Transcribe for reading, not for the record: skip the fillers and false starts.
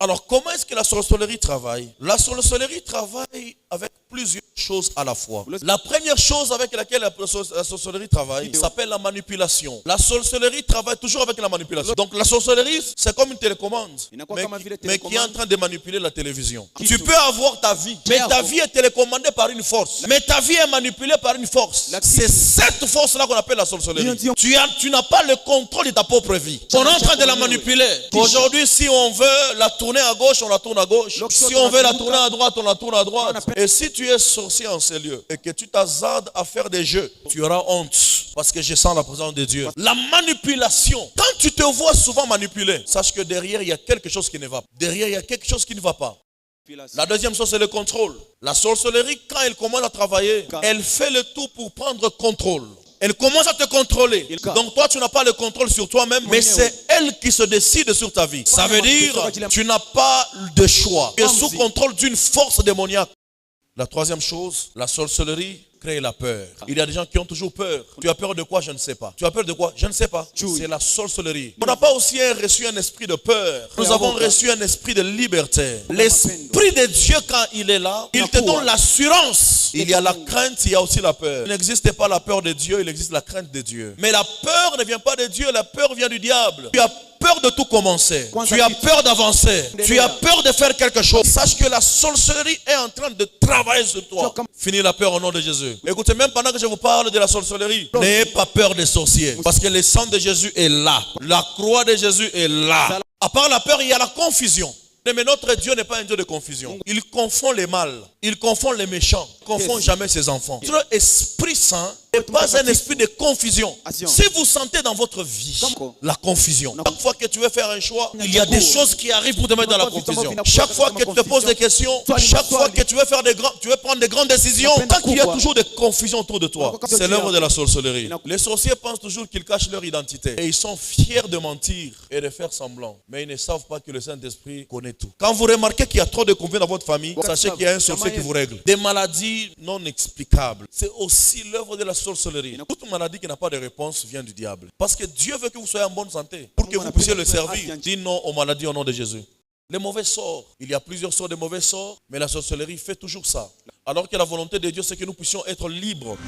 Alors, comment est-ce que la sorcellerie travaille? La sorcellerie travaille avec plusieurs choses à la fois. La première chose avec laquelle la sorcellerie travaille s'appelle la manipulation. La sorcellerie travaille toujours avec la manipulation. Donc, la sorcellerie, c'est comme une télécommande, mais qui est en train de manipuler la télévision. Tu peux avoir ta vie, mais ta vie est télécommandée par une force. Mais ta vie est manipulée par une force. C'est cette force-là qu'on appelle la sorcellerie. Tu n'as pas le contrôle de ta propre vie. On est en train de la manipuler. Aujourd'hui, si on veut la tourner à gauche, on la tourne à gauche. Si on veut la tourner à droite, on la tourne à droite. Et si tu es sorcier en ces lieux et que tu t'hasardes à faire des jeux, tu auras honte parce que je sens la présence de Dieu. La manipulation. Quand tu te vois souvent manipuler, sache que derrière, il y a quelque chose qui ne va pas. Derrière, il y a quelque chose qui ne va pas. La deuxième chose, c'est le contrôle. La sorcellerie, quand elle commence à travailler, elle fait le tout pour prendre contrôle. Elle commence à te contrôler. Donc toi, tu n'as pas le contrôle sur toi-même, mais c'est elle qui se décide sur ta vie. Ça veut dire, tu n'as pas de choix. Tu es sous contrôle d'une force démoniaque. La troisième chose, la sorcellerie crée la peur. Il y a des gens qui ont toujours peur. Tu as peur de quoi? Je ne sais pas. Tu as peur de quoi? Je ne sais pas. C'est la sorcellerie. On n'a pas aussi reçu un esprit de peur. Nous avons reçu un esprit de liberté. L'esprit de Dieu, quand il est là, il te donne l'assurance. Il y a la crainte, il y a aussi la peur. Il n'existe pas la peur de Dieu, il existe la crainte de Dieu. Mais la peur ne vient pas de Dieu, la peur vient du diable. Tu as peur de tout commencer. Tu as peur d'avancer. Tu as peur de faire quelque chose. Sache que la sorcellerie est en train de travailler sur toi. Finis la peur au nom de Jésus. Écoutez, même pendant que je vous parle de la sorcellerie, n'ayez pas peur des sorciers. Parce que le sang de Jésus est là. La croix de Jésus est là. À part la peur, il y a la confusion. Mais notre Dieu n'est pas un Dieu de confusion. Il confond les mâles. Il confond les méchants. Il ne confond jamais ses enfants. Notre Esprit Saint n'est pas un esprit de confusion. Si vous sentez dans votre vie la confusion, chaque fois que tu veux faire un choix, il y a des choses qui arrivent pour te mettre dans la confusion. Chaque fois que tu te poses des questions, chaque fois que tu veux prendre des grandes décisions, tant qu'il y a toujours des confusions autour de toi, c'est l'œuvre de la sorcellerie. Les sorciers pensent toujours qu'ils cachent leur identité. Et ils sont fiers de mentir et de faire semblant. Mais ils ne savent pas que le Saint-Esprit connaît tout. Quand vous remarquez qu'il y a trop de confusion dans votre famille, sachez qu'il y a un sorcier qui vous règle. Des maladies non explicables, c'est aussi l'œuvre de la sorcellerie. Toute maladie qui n'a pas de réponse vient du diable. Parce que Dieu veut que vous soyez en bonne santé pour que vous puissiez le servir. Dis non aux maladies au nom de Jésus. Les mauvais sorts, il y a plusieurs sorts de mauvais sorts, mais la sorcellerie fait toujours ça. Alors que la volonté de Dieu, c'est que nous puissions être libres.